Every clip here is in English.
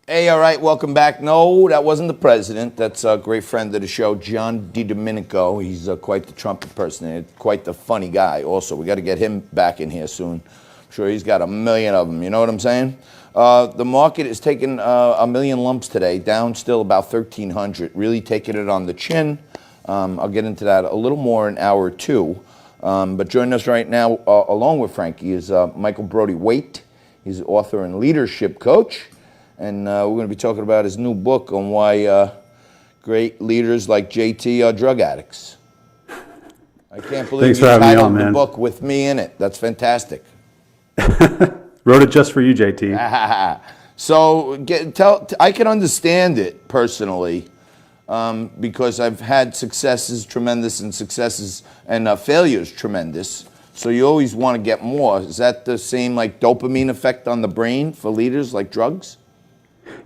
Hey, all right, welcome back. No, that wasn't the president. That's a great friend of the show, John DiDomenico. He's quite the Trump impersonator, quite the funny guy. Also, we got to get him back in here soon. I'm sure he's got a million of them. You know what I'm saying? The market is taking a million lumps today, down still about 1,300. Really taking it on the chin. I'll get into that a little more in hour two. But joining us right now, along with Frankie, is Michael Brody-Waite. He's an author and leadership coach. And we're going to be talking about his new book on why great leaders like JT are drug addicts. I can't believe you titled the book with me in it. That's fantastic. Wrote it just for you, JT. So I can understand it personally because I've had successes tremendous and successes and failures tremendous. So you always want to get more. Is that the same like dopamine effect on the brain for leaders like drugs?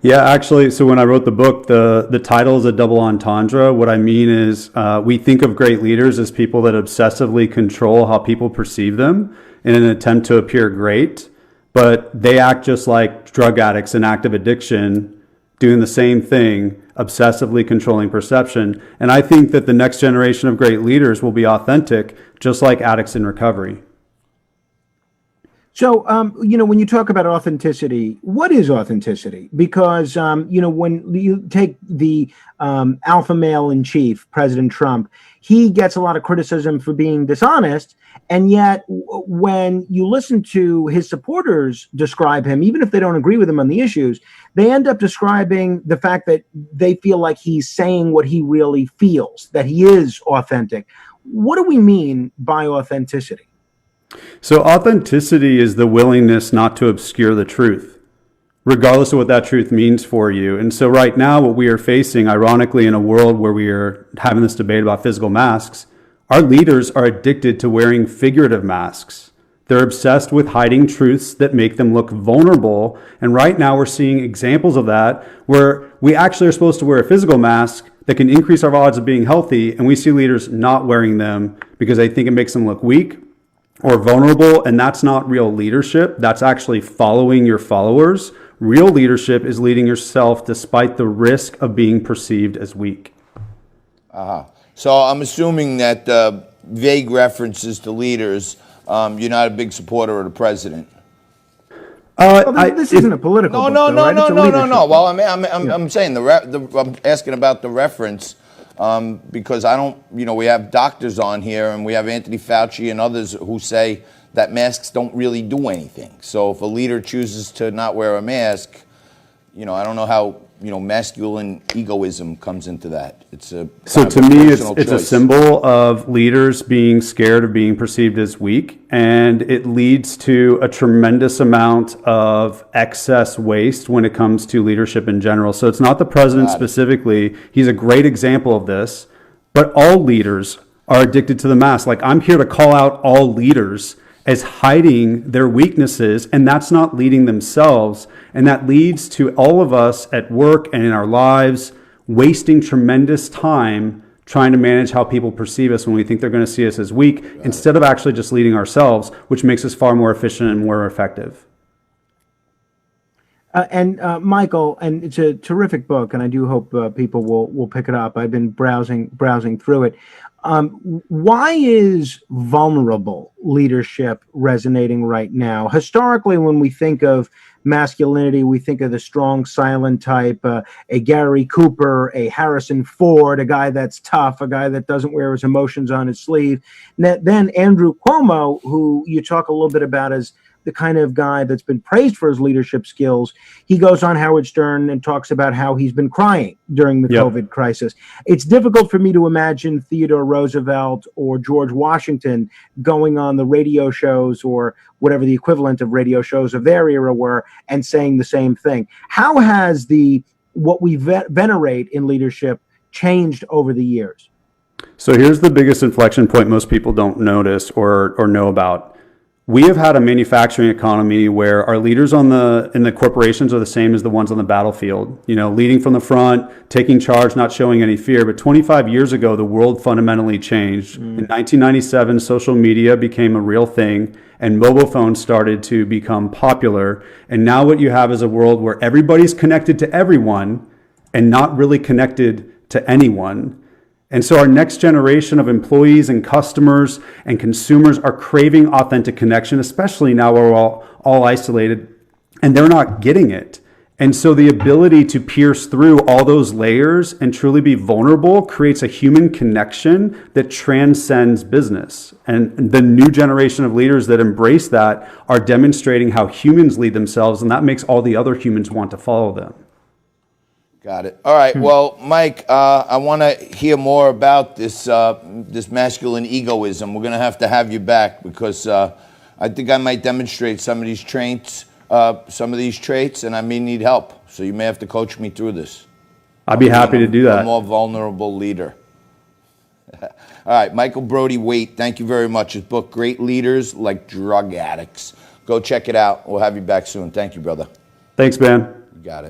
Yeah, actually, so when I wrote the book, the title is a double entendre. What I mean is we think of great leaders as people that obsessively control how people perceive them in an attempt to appear great, but they act just like drug addicts in active addiction, doing the same thing, obsessively controlling perception. And I think that the next generation of great leaders will be authentic, just like addicts in recovery. So, when you talk about authenticity, what is authenticity? Because, when you take the alpha male in chief, President Trump, he gets a lot of criticism for being dishonest. And yet, when you listen to his supporters describe him, even if they don't agree with him on the issues, they end up describing the fact that they feel like he's saying what he really feels, that he is authentic. What do we mean by authenticity? So authenticity is the willingness not to obscure the truth, regardless of what that truth means for you. And so right now, what we are facing, ironically, in a world where we are having this debate about physical masks, our leaders are addicted to wearing figurative masks. They're obsessed with hiding truths that make them look vulnerable. And right now, we're seeing examples of that where we actually are supposed to wear a physical mask that can increase our odds of being healthy. And we see leaders not wearing them because they think it makes them look weak or vulnerable, and that's not real leadership. That's actually following your followers. Real leadership is leading yourself despite the risk of being perceived as weak. So I'm assuming that vague references to leaders, you're not a big supporter of the president. This isn't a political book, No. Well, I'm saying I'm asking about the reference. Because I don't, we have doctors on here and we have Anthony Fauci and others who say that masks don't really do anything. So if a leader chooses to not wear a mask, I don't know how, masculine egoism comes into that. So to me, it's a symbol of leaders being scared of being perceived as weak, and it leads to a tremendous amount of excess waste when it comes to leadership in general. So it's not the president specifically. He's a great example of this, but all leaders are addicted to the mask. Like, I'm here to call out all leaders as hiding their weaknesses, and that's not leading themselves. And that leads to all of us at work and in our lives wasting tremendous time trying to manage how people perceive us when we think they're going to see us as weak, instead of actually just leading ourselves, which makes us far more efficient and more effective. Michael, and it's a terrific book, and I do hope people will pick it up. I've been browsing through it. Why is vulnerable leadership resonating right now? Historically, when we think of masculinity, we think of the strong, silent type, a Gary Cooper, a Harrison Ford, a guy that's tough, a guy that doesn't wear his emotions on his sleeve. Then Andrew Cuomo, who you talk a little bit about as the kind of guy that's been praised for his leadership skills, he goes on Howard Stern and talks about how he's been crying during the COVID crisis. It's difficult for me to imagine Theodore Roosevelt or George Washington going on the radio shows or whatever the equivalent of radio shows of their era were and saying the same thing. How has what we venerate in leadership changed over the years? So here's the biggest inflection point most people don't notice or know about. We have had a manufacturing economy where our leaders in the corporations are the same as the ones on the battlefield, leading from the front, taking charge, not showing any fear. But 25 years ago, the world fundamentally changed. In 1997, social media became a real thing and mobile phones started to become popular. And now what you have is a world where everybody's connected to everyone and not really connected to anyone. And so our next generation of employees and customers and consumers are craving authentic connection, especially now we're all isolated, and they're not getting it. And so the ability to pierce through all those layers and truly be vulnerable creates a human connection that transcends business. And the new generation of leaders that embrace that are demonstrating how humans lead themselves, and that makes all the other humans want to follow them. Got it. All right. Well, Mike, I want to hear more about this this masculine egoism. We're going to have you back because I think I might demonstrate some of these traits, and I may need help. So you may have to coach me through this. I'd be happy to do that. A more vulnerable leader. All right, Michael Brody-Waite, thank you very much. His book, Great Leaders Like Drug Addicts. Go check it out. We'll have you back soon. Thank you, brother. Thanks, man. You got it.